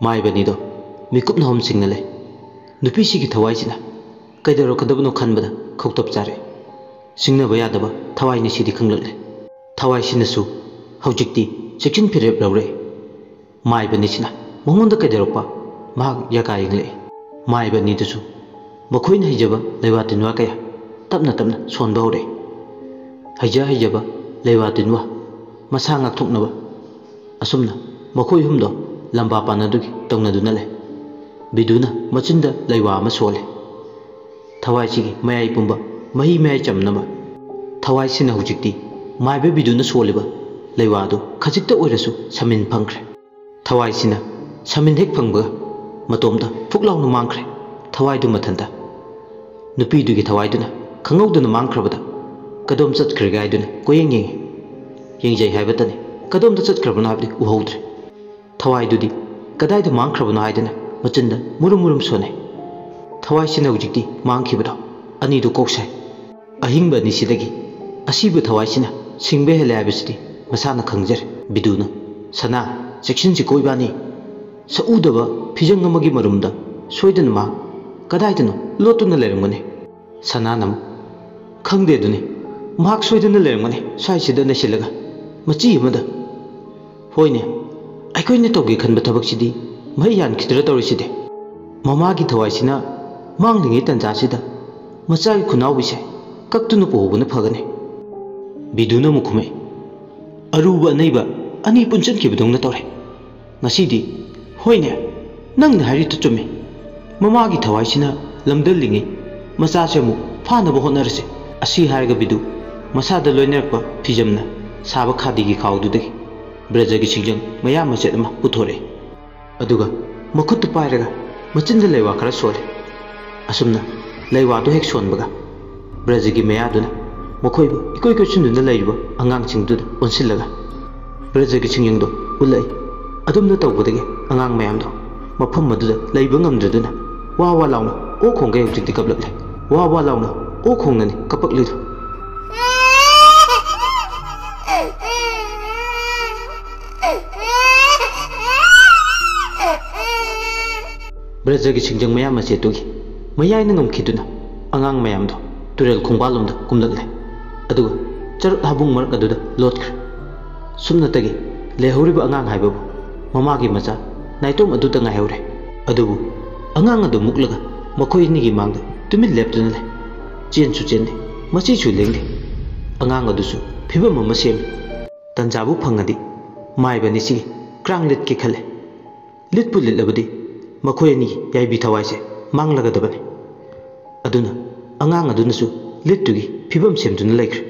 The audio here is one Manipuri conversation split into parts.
माइबनीदो मिकुपना हम सिंगले नुपीसी की थवाइसिना कैदरो कदबनो खनबदा खौतप चारे सिंगनबा यादबा थवाइनि सिदि खंगलले थवाइसिनसु हौजिक्ति सेक्शन फिरेप लौरे माइबनीसिना मोंगोंदा कैदरोपा माग याकायंगले माइबनीदसु मखोइन हिजबा लेवातिनवा कया तपना तपना सोनबा हौरे हिजबा लेवातिनवा मसा ngakthoknaba asumna मखोई हुमदो लंबा पानदुगी तौनदुना ले बिदुना मचिंदा लैवा अमा सोले थवाइसिगी मयाई पुंबा मही मयाई चमनबा थवाइसिना हुजिक्ति माइबे बिदुना सोलेबा लैवादो खजिक्ता ओइरसु समिन फंख्रे थवाइसिना समिन हेक फंबगा मतोमदा फुकलाउना मांख्रे थवाइदु मथंदा नुपीदुगी थवाइदुना खंगौदुना मांख्रबदा कदोम चतख्रे गाइदुना कोयेंग येंगजै हाइबतने कदोमदा चतख्रबना हाबदि उहौद्रे थवाइदुदी कदाइद मांख्रबनो हाइदना मचिंदा मुरुम मुरुम सोने थवाइसिना हुजिक्ति मांखिबदो अनिदु कोक्साय अहिंबा निसिदगी असिबु थवाइसिना सिंबे हेले हाबिसदि मसाना खंगजर बिदुना सना सेक्शन सि कोइबानी सउदबा फिजंग अमगी मरुमदा सोइदना मा कदाइदनो लोतुना लेरंगने सनानम खंगदेदुनि माक सोइदना लेरंगने साइसिदा नेसिलगा मची अमदा होइने अखोइने तौगे खनबा थबकसिदी मही यानखिदरा तौरिसिदे ममागी थवाइसिना मांगलिङै तंजासिदा मचागी खुनाउबिसे कक्तुना पोबना फगने बिदुना मुखुमे अरुबा नैबा अनि पुंचनखिबदोंना तौरे ngasiदी होइने नंगना हारितो चुमे ममागी थवाइसिना लमदलिङै मचासे मु फानबा होनरसे असि हारगा बिदु मसादा लोइनरपा फिजमना साबा खादीगी खाउदुदगी ब्रजगी सिंजंग मया मचेत अमा पुथोरे अदुगा मखुत पाइरगा मचिंदा लेवा खरा सोले असुमना लेवादो हेक सोनबगा ब्रजगी मयादुना मखोइबु इकोइ कोइसुनदुना लेइबा अंगांग सिंगदुदा ओनसिलगा ब्रजगी सिंजंगदो उलै अदुमना तौबदगी अंगांग मयामदो मफम मदुदा लेइबा ngamdraduna वा लाउना ओ खोंगे हुजिक्ति कपलकले वा लाउना ओ खोंगननि कपकलिदो ब्रजगी सिंजंग मयाम मसेतुगी मयाइना ngamkhiduna angang mayamdo turel khongbalomda kumlagle aduga charut habung mark aduda lotkhre sumnatagi lehoriba angang haibabu mamagi macha naitom aduda ngaihure adubu angang adu muklaga makoinigi mangda tumil leptuna le chen su chende machi chu lengde angang adusu phibam ama sem tanjabu phangadi maibani sigi kranglit ki khale litpu litlabadi मखोयनी याइबी थवाइसे मांगलगदबने अदुना अंगांग अदुनसु लिट्टुगी फिबम सेमदुना लेख्रे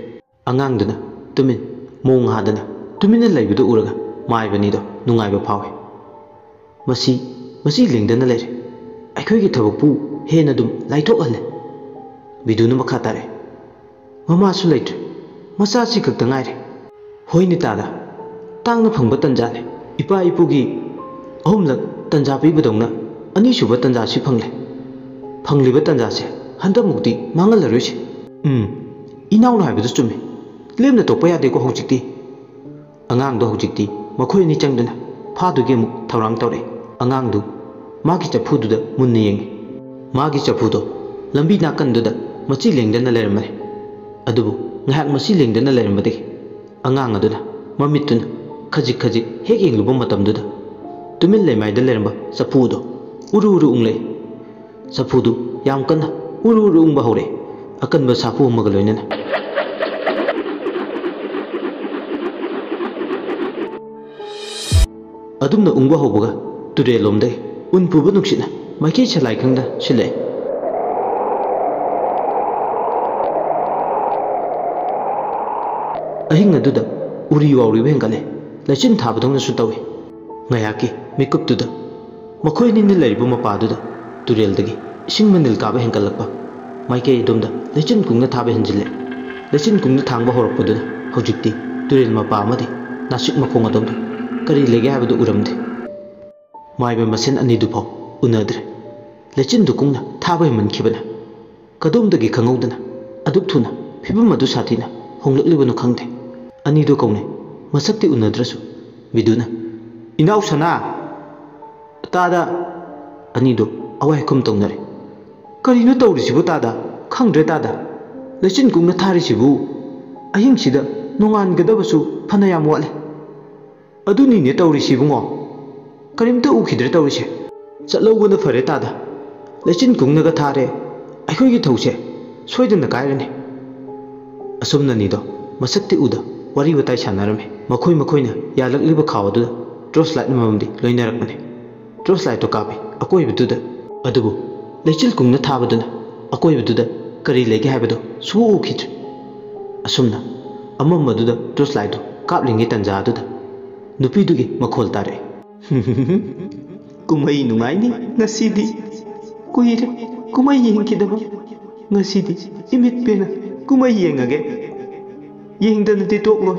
अंगांगदुना Tumin मोंग हादना Tumin लेबिदो उरगा माइबनीदो नुंगाइबा फावे मसी लिंगदना लेरे अखोइगी थबकपु हेना दुम लाइथोकहले बिदुना मखा तारे ममासु लेट्रे मसासि खक्ता ngaire होइनि तादा तांगना फंगबा तंजाने इपा इपुगी अहुमलक तंजा पीबदौना अनीसुब तंजासी फंगले फंगलिब तंजासे हंदमुक्ति मांगलरोइसे इनाउना हाइबदु चुमे लेमना तोपा यादेको हौजिक्ति अंगांगदो हौजिक्ति मखोइनि चंगदना फादुगे मु थौरांग तौरे अंगांगदु मागी चफुदुदा मुन्ने येंगे मागी चफुदो लंबी नाकंदुदा मची लेंगदना लेरमने अदुबु ngahak masi lengdana leramade angang aduna mamittuna khajik khajik hek yengluba matamduda तुमिल लेमाइदा लेरंबा सफुदो उरु उंगले सफुदु याम कन्ना उरु उंगबा हौरे अकनबा साफु अमगा लोइनना अदुमना उंगबा हौबगा तुरे लोमदे उनपुबा नुक्सिना माइके छलाइ खंगदा सिले अहिंग अदुदा उरि वाउरि बेंगले लचिन थाबदोंना सुतवे ngayaki mikuptuda makhoini ni laibu mapaduda tureldagi ising manil kaba henkalakpa maike idomda lechin kungna thabe henjile lechin kungna thangba horakpaduna hojikti turel mapa amadi nasik makhong adomda kari lege habadu uramde maibe masen ani dupho unadre lechin dukungna thabe mankhibana kadomdagi khangudana aduk thuna phibam adu sathina honglaklibuno khangde ani do kaune masakti unadrasu biduna इनाउ Sana S अनीदो अवाय कुम तौनरे करीनो तौरिसिबु तादा खंद्रे तादा लेचिन कुंगना थारिसिबु अहिंसिदा नोंगानगदबसु फनायाम वाले अदुनीने तौरिसिबुंगो करीमता उखिद्रे तौरिसे चलौबना फरे तादा लेचिन कुंगनागा थारे अखोयगी थौसे सोयदना कायरने असुमननीदो मसक्ति उदा वरी बताय सानरमे मखोय मखोयना यालकलिबा खावदुदा ट्रोस लाइट ममदी लोइनरकने ट्रोस लाइट तो काबे अकोयबदुदा अदुबु लेचिल कुंगना थाबदुना अकोयबदुदा करी लेगे हायबदो सु उखिद्रे असुमना अममदुदा ट्रोस लाइट कापलिंगे तंजादुदा नुपीदुगी मखोल तारे कुमई नुंगाइनी ngasiदी कुइरे कुमई येंगिदबा ngasiदी इमित पेना कुमई येंगगे येंगदनदि तोकलो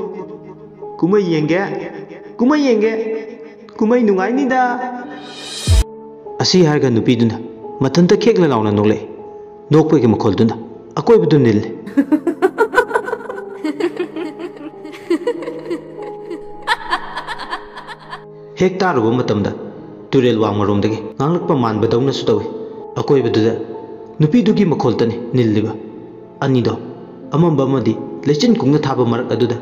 कुमई येंगे कुमई नुंगाइनीदा असी हारगा नुपीदुना मथंता खेकला लाउना नोले नोकपगे मखोलदुना अकोयबदु निल्ले हेक तारुबा मतमदा तुरेल वांगमरोमदगे nganglakpa manbadawna su tawi akoibaduda nupidugi makholtani nilliba anido amamba madi lechin kungna thaba marak aduda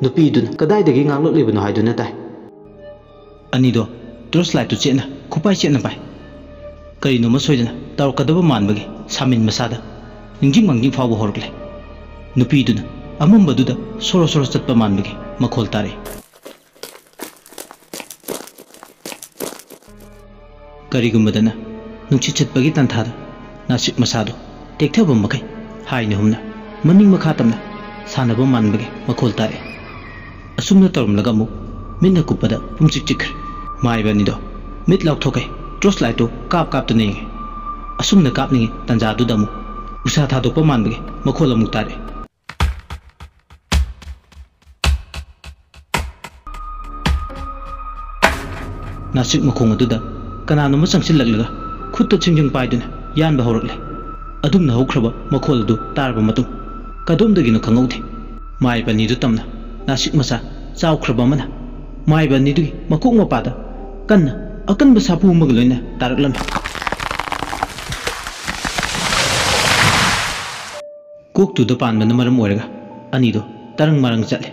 nupiduna kadaidagi ngangloklibano haiduna tai anido trus light tu chena khupai chena pai karino masoidana tawkadaba manbagi samin masada ningjing mangjing fawba horkle nupiduna amambaduda soro soro chatpa manbagi makhol tare करीगुमदना नुंची चटपगी तंथादा Nashik मसादो टेक्थब मखै हाइने Humna मनिंग मखा तमना सानब मानबगे मखोल तारे असुमना तरुमलगा मु मिन्ना कुपदा पुंचिक चिखर माइबनिदो मिट लाउथोकै ट्रोस लाइटो काप काप तने असुमना कापनि तंजादु दमु उसा थादोप मानबगे मखोल अमुक तारे नासिक मखोंग अदुदा कनानुम चंगसिलगलगा खुत्ता चिंजंग पाइदुना यानबा हौरकले अदुमना हौख्रबा मखोलदु तारबा मतुं कदोमदगिनो खंगौथे माइबनिदु तमना नासिक मसा चाउख्रबा मना माइबनिदुगी मकोक मपादा कन्ना अकनबा सापु मगलोइना तारकलम कोकतुदा पानबना मरम ओइरगा अनिदो तरंग मरंग चले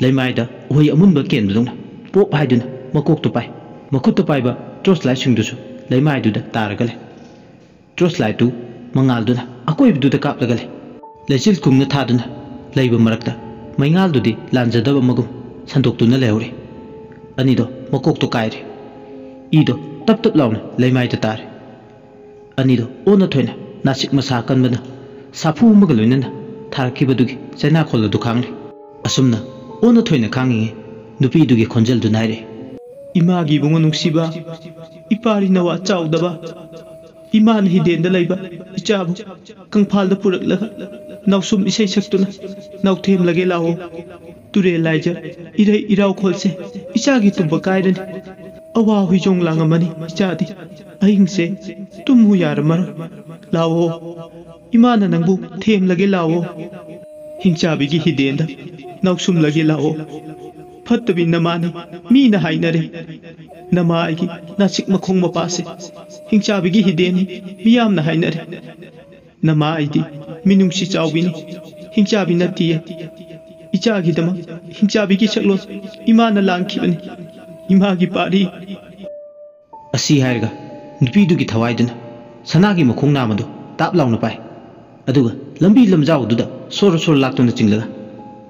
लेमाइदा ओइ अमुनबा केनबदुना पोप हाइदुना मकोकतु पाइ मखुत्ता पाइबा ट्रोस लाइट सिंगदुसु लेमाइदुदा तारगले ट्रोस लाइट तु मंगालदुना अकोइबदुदा कापलगले लेचिल कुंगना थादुना लेबा मरकता मैंगालदुदी लांजदबा मगुम संदोक्तुना लेहौरे अनिदो मकोकतो कायरे इदो तप तप लाउना लेमाइदा तारे अनिदो ओना थोइना नासिक मसा कनबना साफु मगलोइनना थारकिबदुगी चैना खोलदु खांगले असुमना ओना थोइना खांगिगे नुपीदुगी खोंजलदु नाइरे इमागी बुंग नुंगसिबा इपारी नवा चाउदबा इमान हिदेंदा लैबा इचाबु कंफालदा पुरकलगा नाउसुम इसै सक्तुना नाउथेम लगे लाओ तुरे लाइजा इरै इराव खोलसे इचागी तुबा कायरनि अवा हुइजोंग लांगमनि इचादी अहिंसे तुमहु यारमर लाओ इमान नंगबु थेम लगे लाओ हिंचाबिगी हिदेंदा नाउसुम लगे लाओ फत्तबी नमानी मीना हाइनरे नमाइगी नासिक मखोंग मपासे हिंचाबिगी हिदेनी मियामना हाइनरे नमाइदी मिनुंगसी चाउबिनी हिंचाबी नतिये इचागिदमा हिंचाबिगी सकलो इमाना लांखिबनी इमागी पारी असी हायरगा नुपीदुगी थवाइदुना सनागी मखोंग नामदो ताप लाउना पाइ अदुगा लंबी लमजाउदुदा सोरो सोरो लाक्तुना चिंगलगा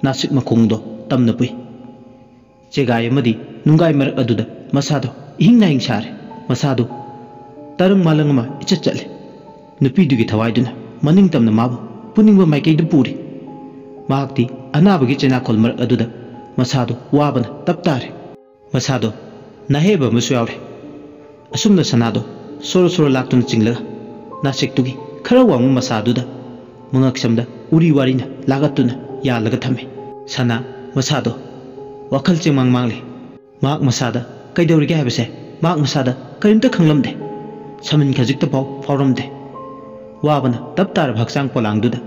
नासिक मखोंगदो तमना पुइ चेगाय मदी नुंगाय मरक अदुदा मसादो इहिंग नाइंग सारे मसादो तरंग मालंगमा इचत चले नुपीदुगी थवाइदुना मनिंग तमना माबु पुनिंगबा माइकैदु पुरी माहक्ति अनाबगी चेना खोल मरक अदुदा मसादो वाबना तपतारे मसादो नाहेबा मसु यावरे असुमना सनादो सोरो सोरो लाक्तुना चिंगलगा नासिकतुगी खरा वांगु मसादुदा मंगक्समदा उरी वारिना लागतुना यालगा थमे सना मसादो वखल चे मांग मांगले माक मसादा कैदौरिगे हाबसे माक मसादा करिमता खंगलमदे समिन खजिकता पाव फावरमदे वाबना तप तार भक्सांग पोलांगदुदा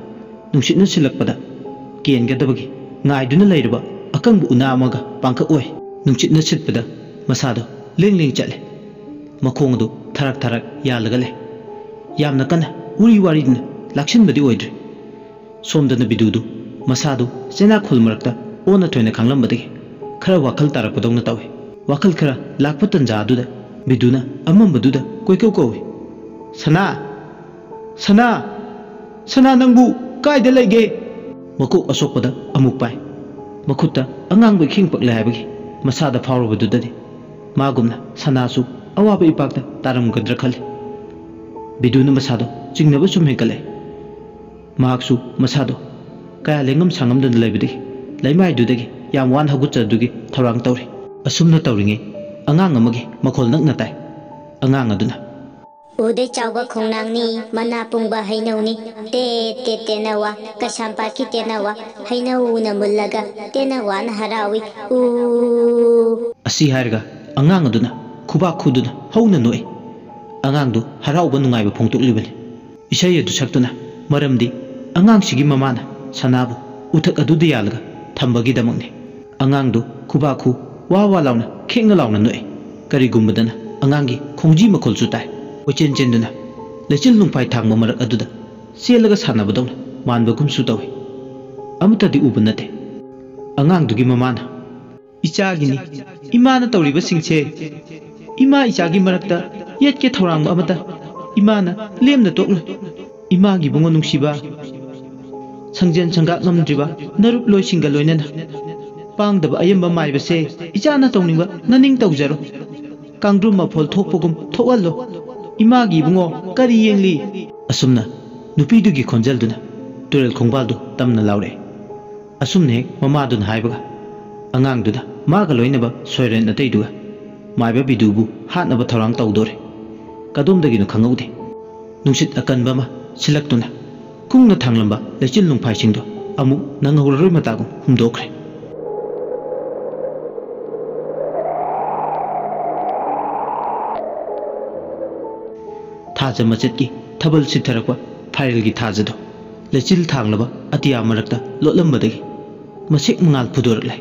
नुंसितना सिलकपदा केनगदबगी ngaiduna leirba akangbu una amaga pangka oi नुंचितना सिटपदा मसादो लेंग लेंग चले मखोंग अदु थरक थरक यालगा ले यामना कन उरी वारीदन लाक्सिनबदि ओइद्रे सोमदन बिदुदु मसादु सेना खुल मरक्ता ओना थोइना खांगलमबदि खरा वाखल तारकपदौना तवे वाखल खरा लाक्प तंजा अदुदा बिदुना अमंबदुदा कोइकौ कौवे सना सना सना नंगबु कायदा लेगे मकोक असोकपदा अमुक पाय मखुत्ता अंगांग खिंग पकले हायबगी मसादा फावरबदुददि मागुमना सनासु अवाब इपाक्ता तारमगद्र खले बिदुना मसादो चिंगनब सुम हेकले माकसु मसादो कया लेंगम सांगमदन लेबदि लेमाइदुदगी याम वान हगुच्चदुगी थौरांग तौरे असुमना तौरिंगे अंगांग अमगी मखोल नकना ताय अंगांग अदुना उदे चावगा खोंगनांगनी मना पुंगबा हैनौनी ते ते तेनावा कशांपाकी तेनावा हैनौना मुल्लगा तेनावा न हरावी उ असी हारगा अंगांग अदुना खुबा खुदुना हौना नोए अंगांगदु हराउबा नुंगाइबा फोंतोकलिबनि इसाई अदु सक्तुना मरमदि अंगांगसिगी ममाना सनाबु उथक अदुदि यालगा थंबगी दमंगने अंगांगदु खुबा खु वा वा लाउना खेंगा लाउना नोए करिगुम्बदना अंगांगी खोंजी मखोलसु ताय कोचेन चेंदुना लेचिल नुंफाई थांगबा मरक अदुदा सेलगा सानबदौना मानबगुमसु तवे अमतदि उबा नते अंगांगदुगी ममाना इचागिनी इमाना तौरिबा सिंगसे इमा इचागी मरकता येटके थौरांग अमता इमाना लेमना तोकना इमागी बुंगो नुंसिबा संजेन संगा ngमद्रिबा नरुप लोइसिंगा लोइनना पांगदबा अयंबा माइबसे इचाना तौनिबा ननिंग तौजरो कांग्रुम मफोल थोकपगुम थोवल्लो इमागी बुंगो करी येंगली असुमना नुपीदुगी खोंजलदुना तुरेल खोंबालदु तमना लाउरे असुमने ममादुन हाइबगा अंगांगदुदा मागा लोइनबा सोइरेन अतैदुगा माइबा बिदुबु हातनबा थौरांग तौदोरे कदोमदगिनो खंगौदे नुंसित अकनबा मा सिलक्तुना कुंगना थांगलंबा लेचिल नुंफाइसिंदो अमु नंगौररोय मतागु हुमदोखरे थाजा मचेतकी थबल सिथरकवा फाइलगी थाजदो लेचिल थांगलबा अतिया मरक्ता लोलंबदगी मसिक मंगाल फुदोरले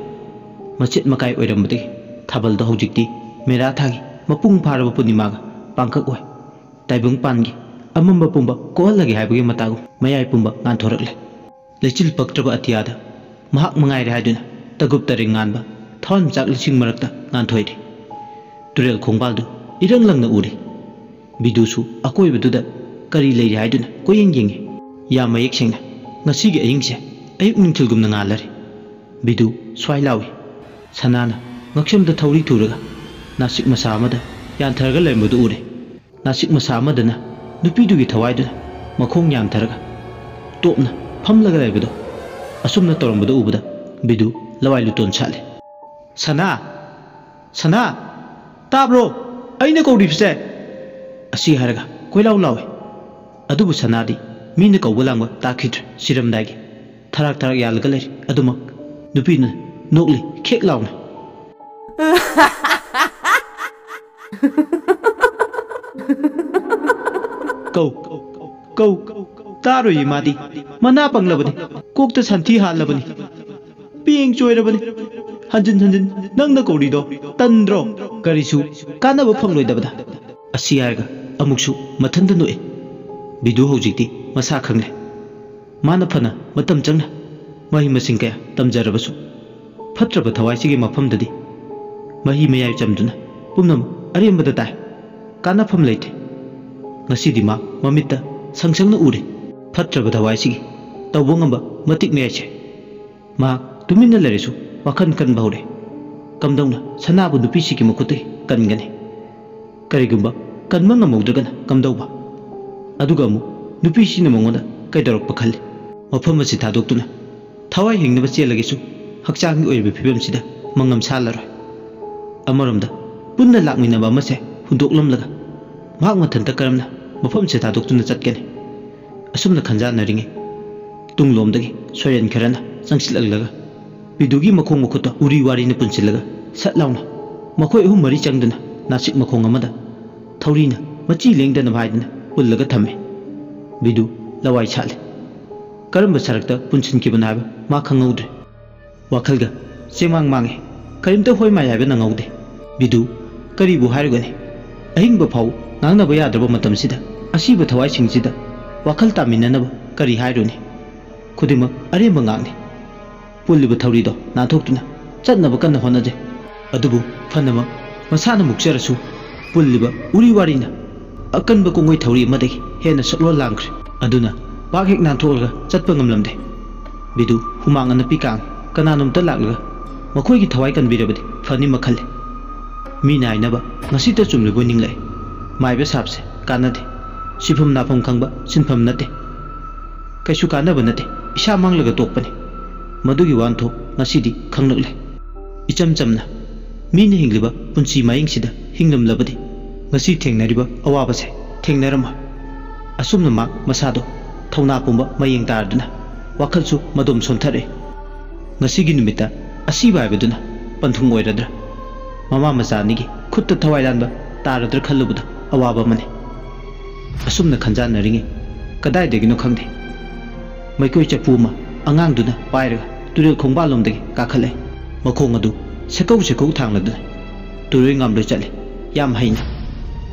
मचेत मकाई ओइरंबदगी थबलदो हौजिक्ती मेरा थागी मपुंग फारबा पुनिमागा पांकक ओय ताइबुंग पानगी अमंबा पुंबा कोहलगी हाइबगी मतागु मयाई पुंबा गांथोरकले लेचिल पक्त्रबा अतियादा महाक मंगाइरे हाइदुना तगुप तरिंग गानबा थौन चाक लिसिंग मरक्ता गांथोइदे तुरेल खोंबालदु इरंग लंगना उरी बिदुसु अकोइबदुदा करी लेरि हाइदुना कोयेंग येंगे या मयेक सेंगना ngasiगी ayingse ayuk ningthilgumna ngalare bidu swai lawi sanana ngakshemda thawri thuraga nasik masa amada yantharaga lembudu ure nasik masa amadana nupidugi thawaiduna makhong yamtharaga topna phamlaga lebudu asumna torombudu ubuda bidu lawai luton chale sana sana tabro aina kawrifse asi haraga koilaw lawe adubu sanadi मीन कौबलांग ताखिद्र सिरमदागी थरक थरक यालगा लेरि अदुमक नुपीना नोकली खेक लाउना कौ कौ तारो मादी मना पंगलबनी कोकता संथी हालबनी पिंग चोइरबनी हंजन हंजन नंगना कौरीदो तंद्रो करिसु कानब फंगलोइदबदा असि हारगा अमुकसु मथंद नुए बिदु हौजिक्ति मसा खंगले माना फना मतम चंगना मही मसिंग कया तमजरबसु फत्रब थवाइसिगे मफमददि मही मयाय चमदुना पुमनम अरेमबदा ताय कानाफम लेते ngasidi ma mamitta sangsangna ure fatraba thawaiसिगे tawbongamba matik meche ma tuminna leresu wakhan kan baure kamdongna sanabu nupisi ki makuti kangane karigumba kanma ngamawdagana kamdawba aduga mu nupisi na mangoda kaidorok pakhal mafam asi thadoktuna thawai hingnaba chelagisu hakchang gi oibe phibam sida mangam salaroi amaramda punna lakminaba mase hundoklamlaga mak mathanta karamna मफम से थादोक्तुना चटकेने असुमना खंजानरिंगे तुंगलोमदगी सोयन खरना चंगसिललगा बिदुगी मखोंग मखुता उरी वारीने पुनसिलगा सटलाउना मखोय अहुम मरी चंगदना नासिक मखोंग अमदा थौरीना मची लेंगदना भाइदना उल्लगा थमे बिदु लवाई छाले करम्ब सरकता पुनसिनकिबना हाबा मा खंगौद्रे वाखलगा सेमांग मांगे करिमता होय माय हाबा नंगौदे बिदु करिबु हारगने ꯑꯍꯤꯡꯕ ꯐꯥꯎ ꯉꯥꯡꯅꯕ ꯌꯥꯗ꯭ꯔꯕ ꯃꯇꯝꯁꯤꯗ ꯑꯁꯤꯕ ꯊꯋꯥꯏꯁꯤꯡꯁꯤꯗ ꯋꯥꯈꯜ ꯇꯥꯃꯤꯟꯅꯅꯕ ꯀꯔꯤ ꯍꯥꯏꯔꯨꯅꯤ? ꯈꯨꯗꯤꯡꯃꯛ ꯑꯔꯦꯝꯕ ꯉꯥꯛꯅꯤ꯫ ꯄꯨꯜꯂꯤꯕ ꯊꯧꯔꯤꯗꯣ ꯅꯥꯟꯊꯣꯛꯇꯨꯅ ꯆꯠꯅꯕ ꯀꯟꯅ ꯍꯣꯠꯅꯖꯩ꯫ ꯑꯗꯨꯕꯨ ꯐꯅꯃꯛ ꯃꯁꯥꯅ ꯃꯨꯛꯆꯔꯁꯨ ꯄꯨꯜꯂꯤꯕ ꯎꯔꯤ ꯋꯥꯔꯤꯅ ꯑꯀꯟꯕ ꯀꯣꯡꯒꯣꯏ ꯊꯧꯔꯤ ꯑꯃꯗꯒꯤ ꯍꯦꯟꯅ ꯁꯛꯂꯣꯟ ꯂꯥꯡꯈ꯭ꯔꯦ꯫ ꯑꯗꯨꯅ ꯄꯥꯛ ꯍꯦꯛ ꯅꯥꯟꯊꯣꯛꯂꯒ ꯆꯠꯄ ꯉꯝꯂꯝꯗꯦ꯫ ꯕꯤꯗꯨ ꯍꯨꯃꯥꯡ ꯑꯅꯞꯄꯤ ꯀꯥꯡꯉꯤ꯫ ꯀꯅꯥꯅꯣꯝꯇ ꯂꯥꯛꯂꯒ ꯃꯈꯣꯏꯒꯤ ꯊꯋꯥꯏ ꯀꯟꯕꯤꯔꯕꯗꯤ ꯐꯅꯤ ꯃꯈꯜꯂꯦ꯫ ꯃꯤꯅ ꯍꯥꯏꯅꯕ ꯉꯁꯤꯇ ꯆꯨꯝꯂꯤꯕꯣꯏ ꯅꯤꯡꯂꯛꯏ꯫ ꯃꯥꯏꯕ ꯁꯥꯕꯁꯦ ꯀꯥꯟꯅꯗꯦ꯫ ꯁꯤꯐꯝ ꯅꯥꯐꯝ ꯈꯪꯕ ꯁꯤꯟꯐꯝ ꯅꯠꯇꯦ꯫ ꯀꯩꯁꯨ ꯀꯥꯟꯅꯕ ꯅꯠꯇꯦ꯫ ꯏꯁꯥ ꯃꯥꯡꯂꯒ ꯇꯣꯛꯄꯅꯤ꯫ ꯃꯗꯨꯒꯤ ꯋꯥꯟꯊꯣꯛ ꯉꯁꯤꯗꯤ ꯈꯪꯂꯛꯂꯦ꯫ ꯏꯆꯝ ꯆꯝꯅ ꯃꯤꯅ ꯍꯤꯡꯂꯤꯕ ꯄꯨꯟꯁꯤ ꯃꯍꯤꯡꯁꯤꯗ ꯍꯤꯡꯂꯝꯂꯕꯗꯤ ꯉꯁꯤ ꯊꯦꯡꯅꯔꯤꯕ ꯑꯋꯥꯕꯁꯦ ꯊꯦꯡꯅꯔꯝꯃꯣꯏ꯫ ꯑꯁꯨꯝꯅ ꯃꯥ ꯃꯁꯥꯗꯣ ꯊꯧꯅꯥ ꯄꯨꯝꯕ ꯃꯌꯦꯡ ꯇꯥꯔꯗꯨꯅ ꯋꯥꯈꯜꯁꯨ ꯃꯗꯣꯝ ꯁꯣꯟꯊꯔꯛꯏ꯫ ꯉꯁꯤꯒꯤ ꯅꯨꯃꯤꯠꯇ ꯑꯁꯤꯕ ꯍꯥꯏꯕꯗꯨꯅ ꯄꯟꯊꯨꯡ ꯑꯣꯏꯔꯗ꯭ꯔꯥ? ꯃꯃꯥ ꯃꯆꯥ ꯑꯅꯤꯒꯤ ꯈꯨꯠꯇ ꯊꯋꯥꯏ ꯂꯥꯟꯕ ꯇꯥꯔꯗ꯭ꯔꯥ ꯈꯜꯂꯨꯕꯗ ꯑꯋꯥꯕ ꯑꯃꯅꯤ꯫ ꯑꯁꯨꯝꯅ ꯈꯟꯖꯥꯟꯅꯔꯤꯉꯩ ꯀꯗꯥꯏꯗꯒꯤꯅꯣ ꯈꯪꯗꯦ ꯃꯩꯀꯣꯏ ꯆꯐꯨ ꯑꯃ ꯑꯉꯥꯡꯗꯨꯅ ꯄꯥꯏꯔꯒ ꯇꯨꯔꯦꯜ ꯈꯣꯡꯕꯥꯜꯂꯣꯝꯗꯒꯤ ꯀꯥꯈꯠꯂꯛꯏ꯫ ꯃꯈꯣꯡ ꯑꯗꯨ ꯁꯦꯀꯧ ꯁꯦꯀꯧ ꯊꯥꯡꯂꯗꯨꯅ ꯇꯨꯔꯦꯜ ꯉꯥꯝꯂꯣꯏ ꯆꯠꯂꯤ ꯌꯥꯝ ꯍꯩꯅ꯫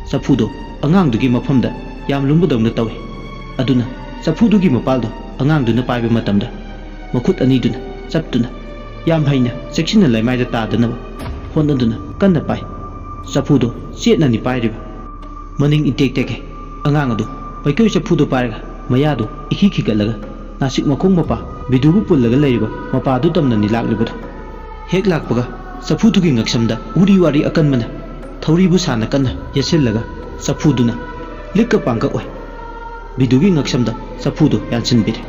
ꯆꯐꯨꯗꯣ ꯑꯉꯥꯡꯗꯨꯒꯤ ꯃꯐꯝꯗ ꯌꯥꯝ ꯂꯨꯝꯕꯗꯧꯅ ꯇꯧꯏ꯫ ꯑꯗꯨꯅ ꯆꯐꯨꯗꯨꯒꯤ ꯃꯄꯥꯜꯗꯣ ꯑꯉꯥꯡꯗꯨꯅ ꯄꯥꯏꯕ ꯃꯇꯝꯗ ꯃꯈꯨꯠ ꯑꯅꯤꯗꯨꯅ ꯆꯞꯇꯨꯅ ꯌꯥꯝ ꯍꯩꯅ ꯆꯦꯛꯁꯤꯟꯅ ꯂꯩꯃꯥꯏꯗ ꯇꯥꯗꯅꯕ ꯍꯣꯠꯅꯗꯨꯅ ꯀꯟꯅ ꯄꯥꯏ꯫ ꯆꯐꯨꯗꯣ ꯆꯦꯠꯅꯅꯤ ꯄꯥꯏꯔꯤꯕ꯫ ꯃꯅꯤꯡ ꯏꯇꯦꯛ ꯇꯦꯛꯀꯩ ꯑꯉꯥꯡ ꯑꯗꯨ ꯃꯩꯀꯣꯏ ꯆꯐꯨꯗꯣ ꯄꯥꯏꯔꯒ ꯃꯌꯥꯗꯨ ꯏꯈꯤ ꯈꯤꯒꯠꯂꯒ ꯅꯥꯁꯤꯛ ꯃꯈꯣꯡ ꯃꯄꯥ ꯕꯤꯗꯨꯕꯨ ꯄꯨꯜꯂꯒ ꯂꯩꯔꯤꯕ ꯃꯄꯥꯗꯨ ꯇꯝꯅꯅꯤ ꯂꯥꯛꯂꯤꯕꯗꯣ꯫ ꯍꯦꯛ ꯂꯥꯛꯄꯒ ꯆꯐꯨꯗꯨꯒꯤ ꯉꯛꯁꯝꯗ ꯎꯔꯤ ꯋꯥꯔꯤ ꯑꯀꯟꯕꯅ ꯊꯧꯔꯤꯕꯨ ꯁꯥꯟꯅ ꯀꯟꯅ ꯌꯦꯠꯁꯤꯜꯂꯒ ꯆꯐꯨꯗꯨꯅ ꯂꯤꯛꯀ ꯄꯥꯡꯀꯛ ꯑꯣꯏ꯫ ꯕꯤꯗꯨꯒꯤ ꯉꯛꯁꯝꯗ ꯆꯐꯨꯗꯣ ꯌꯥꯟꯁꯤꯟꯕꯤꯔꯦ꯫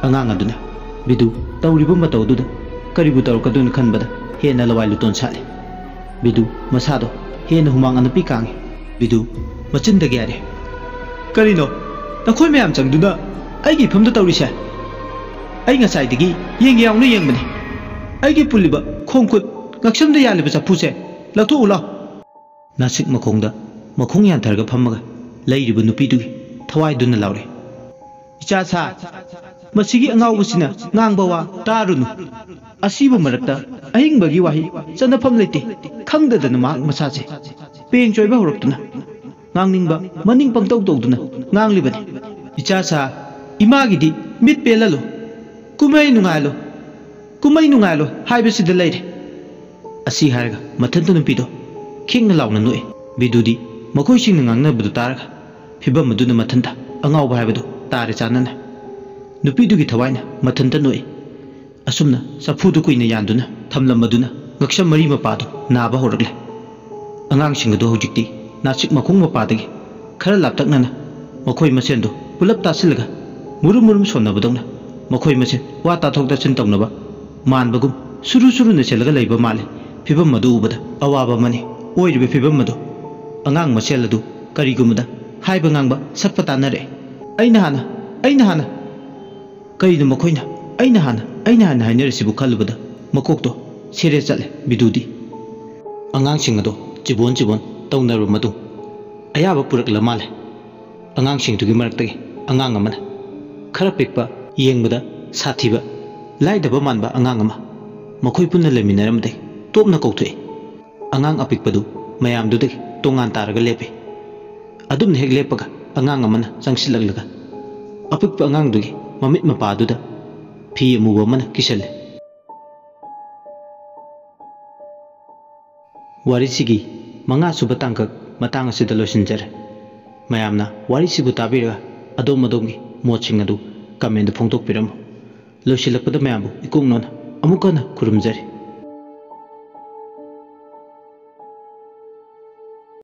ꯑꯉꯥꯡ ꯑꯗꯨꯅ ꯕꯤꯗꯨ ꯇꯧꯔꯤꯕ ꯃꯇꯧꯗꯨꯗ ꯀꯔꯤꯕꯨ ꯇꯧꯔꯛꯀꯗꯣꯏꯅꯣ ꯈꯟꯕꯗ ꯍꯦꯟꯅ ꯂꯋꯥꯏ ꯂꯨꯇꯣꯟ ꯁꯥꯠꯂꯤ꯫ ꯕꯤꯗꯨ ꯃꯁꯥꯗꯣ ꯍꯦꯟꯅ ꯍꯨꯃꯥꯡ ꯑꯅꯞꯄꯤ ꯀꯥꯡꯉꯤ꯫ ꯕꯤꯗꯨ ꯃꯆꯤꯟꯗꯒꯤ ꯍꯥꯏꯔꯦ, "ꯀꯔꯤꯅꯣ ꯅꯈꯣꯏ ꯃꯌꯥꯝ ꯆꯪꯗꯨꯅ ꯑꯩꯒꯤ ꯏꯐꯝꯗ ꯇꯧꯔꯤꯁꯦ? ꯑꯩ ꯉꯁꯥꯏꯗꯒꯤ ꯌꯦꯡꯒꯦ ꯌꯥꯎꯅ ꯌꯦꯡꯕꯅꯤ꯫ ꯑꯩꯒꯤ ꯄꯨꯜꯂꯤꯕ ꯈꯣꯡ ꯈꯨꯠ ꯉꯛꯁꯝꯗ ꯌꯥꯜꯂꯤꯕ ꯆꯐꯨꯁꯦ ꯂꯧꯊꯣꯛꯎ ꯂꯥꯎ." ꯅꯥꯁꯤꯛ ꯃꯈꯣꯡꯗ ꯃꯈꯣꯡ ꯌꯥꯟꯊꯔꯒ ꯐꯝꯃꯒ ꯂꯩꯔꯤꯕ ꯅꯨꯄꯤꯗꯨꯒꯤ ꯊꯋꯥꯏꯗꯨꯅ ꯂꯥꯎꯔꯦ, "ꯏꯆꯥꯁꯥ, ꯃꯁꯤꯒꯤ ꯑꯉꯥꯎꯕꯁꯤꯅ ꯉꯥꯡꯕ ꯋꯥ ꯇꯥꯔꯨꯅꯨ꯫ ꯑꯁꯤꯕ ꯃꯔꯛꯇ ꯑꯍꯤꯡꯕꯒꯤ ꯋꯥꯍꯩ ꯆꯟꯅꯐꯝ ꯂꯩꯇꯦ꯫ ꯈꯪꯗꯗꯅ ꯃꯍꯥꯛ ꯃꯁꯥꯁꯦ ꯄꯦꯡ ꯆꯣꯏꯕ ꯍꯧꯔꯛꯇꯨꯅ ꯉꯥꯡꯅꯤꯡꯕ ꯃꯅꯤꯡ ꯄꯪꯇꯧ ꯇꯧꯗꯨꯅ ꯉꯥꯡꯂꯤꯕꯅꯤ꯫ ꯏꯆꯥꯁꯥ, ꯏꯃꯥꯒꯤꯗꯤ ꯃꯤꯠ ꯄꯦꯜꯍꯜꯂꯨ, ꯀꯨꯝꯍꯩ ꯅꯨꯡꯉꯥꯏꯍꯜꯂꯨ, ꯀꯨꯝꯍꯩ ꯅꯨꯡꯉꯥꯏꯍꯜꯂꯨ ꯍꯥꯏꯕꯁꯤꯗ ꯂꯩꯔꯦ." ꯑꯁꯤ ꯍꯥꯏꯔꯒ ꯃꯊꯟꯇ ꯅꯨꯄꯤꯗꯣ ꯈꯤꯡꯅ ꯂꯥꯎꯅ ꯅꯣꯛꯏ꯫ ꯕꯤꯗꯨꯗꯤ ꯃꯈꯣꯏꯁꯤꯡꯅ ꯉꯥꯡꯅꯕꯗꯨ ꯇꯥꯔꯒ ꯐꯤꯕꯝ ꯑꯗꯨꯅ ꯃꯊꯟꯇ ꯑꯉꯥꯎꯕ ꯍꯥꯏꯕꯗꯨ ꯇꯥꯔꯦ ꯆꯥꯟꯅꯅ꯫ ꯅꯨꯄꯤꯗꯨꯒꯤ ꯊꯋꯥꯏꯅ ꯃꯊꯟꯇ ꯅꯣꯛꯏ꯫ ꯑꯁꯨꯝꯅ ꯆꯐꯨꯗꯨ ꯀꯨꯏꯅ ꯌꯥꯟꯗꯨꯅ ꯊꯝꯂꯝꯕꯗꯨꯅ ꯉꯛꯁꯝ ꯃꯔꯤ ꯃꯄꯥꯗꯨ ꯅꯥꯕ ꯍꯧꯔꯛꯂꯦ꯫ ꯑꯉꯥꯡꯁꯤꯡ ꯑꯗꯨ ꯍꯧꯖꯤꯛꯇꯤ ꯅꯥꯁꯤꯛ ꯃꯈꯣꯡ ꯃꯄꯥꯗꯒꯤ ꯈꯔ ꯂꯥꯞꯇꯛꯅꯅ ꯃꯈꯣꯏ ꯃꯁꯦꯟꯗꯨ ꯄꯨꯂꯞ ꯇꯥꯁꯤꯜꯂꯒ ꯃꯨꯔꯨꯝ ꯃꯨꯔꯨꯝ ꯁꯣꯟꯅꯕꯗꯧꯅ ꯃꯈꯣꯏ ꯃꯁꯦꯟ ꯋꯥ ꯇꯥꯊꯣꯛ ꯇꯥꯁꯤꯟ ꯇꯧꯅꯕ ꯃꯥꯟꯕꯒꯨꯝ ꯁꯨꯔꯨ ꯁꯨꯔꯨꯅ ꯆꯦꯜꯂꯒ ꯂꯩꯕ ꯃꯥꯜꯂꯤ꯫ ꯐꯤꯕꯝ ꯑꯗꯨ ꯎꯕꯗ ꯑꯋꯥꯕ ꯑꯃꯅꯤ꯫ ꯑꯣꯏꯔꯤꯕ ꯐꯤꯕꯝ ꯑꯗꯨ ꯑꯉꯥꯡ ꯃꯁꯦꯜ ꯑꯗꯨ ꯀꯔꯤꯒꯨꯝꯕꯗ ꯍꯥꯏꯕ ꯉꯥꯡꯕ ꯁꯛꯄ ꯇꯥꯟꯅꯔꯛꯑꯦ꯫ "ꯑꯩꯅ ꯍꯥꯟꯅ ꯀꯔꯤꯅꯣ ꯃꯈꯣꯏꯅ ꯑꯩꯅ ꯍꯥꯟꯅ ꯍꯥꯏꯅꯔꯤꯁꯤꯕꯨ?" ꯈꯜꯂꯨꯕꯗ ꯃꯀꯣꯛꯇꯣ ꯁꯦꯔꯦ ꯆꯠꯂꯦ ꯕꯤꯗꯨꯗꯤ꯫ ꯑꯉꯥꯡꯁꯤꯡ ꯑꯗꯣ ꯆꯤꯕꯣꯟ ꯇꯧꯅꯔꯕ ꯃꯇꯨꯡ ꯑꯌꯥꯕ ꯄꯨꯔꯛꯂ ꯃꯥꯜꯂꯦ꯫ ꯑꯉꯥꯡꯁꯤꯡꯗꯨꯒꯤ ꯃꯔꯛꯇꯒꯤ ꯑꯉꯥꯡ ꯑꯃꯅ ꯈꯔ ꯄꯤꯛꯄ, ꯌꯦꯡꯕꯗ ꯁꯥꯊꯤꯕ, ꯂꯥꯏꯗꯕ ꯃꯥꯟꯕ ꯑꯉꯥꯡ ꯑꯃ ꯃꯈꯣꯏ ꯄꯨꯟꯅ ꯂꯩꯃꯤꯟꯅꯔꯝꯕꯗꯒꯤ ꯇꯣꯞꯅ ꯀꯧꯊꯣꯛꯏ꯫ ꯑꯉꯥꯡ ꯑꯄꯤꯛꯄꯗꯨ ꯃꯌꯥꯝꯗꯨꯗꯒꯤ ꯇꯣꯉꯥꯟ ꯇꯥꯔꯒ ꯂꯦꯞꯄꯤ꯫ ꯑꯗꯨꯝꯅ ꯍꯦꯛ ꯂꯦꯞꯄꯒ ꯑꯉꯥꯡ ꯑꯃꯅ ꯆꯪꯁꯤꯜꯂꯛꯂꯒ ꯑꯄꯤꯛꯄ ꯑꯉꯥꯡꯗꯨꯒꯤ ꯃꯃꯤꯠ ꯃꯄꯥꯗꯨꯗ ꯐꯤ ꯑꯃꯨꯕ ꯑꯃꯅ ꯀꯤꯁꯜꯂꯤ꯫ ꯋꯥꯔꯤꯁꯤꯒꯤ 5ꯁꯨꯕ ꯇꯥꯡꯀꯛ ꯃꯇꯥꯡ ꯑꯁꯤꯗ ꯂꯣꯏꯁꯤꯟꯖꯔꯦ꯫ ꯃꯌꯥꯝꯅ ꯋꯥꯔꯤꯁꯤꯕꯨ ꯇꯥꯕꯤꯔꯒ ꯑꯗꯣꯝꯒꯤ ꯃꯣꯠꯁꯤꯡ ꯑꯗꯨ ꯀꯃꯦꯟꯗ ꯐꯣꯡꯗꯣꯛꯄꯤꯔꯝꯃꯨ꯫ ꯂꯣꯏꯁꯤꯜꯂꯛꯄꯗ ꯃꯌꯥꯝꯕꯨ ꯏꯀꯣꯛꯅꯅ ꯑꯃꯨꯛ ꯍꯟꯅ ꯈꯨꯔꯨꯝꯖꯔꯤ꯫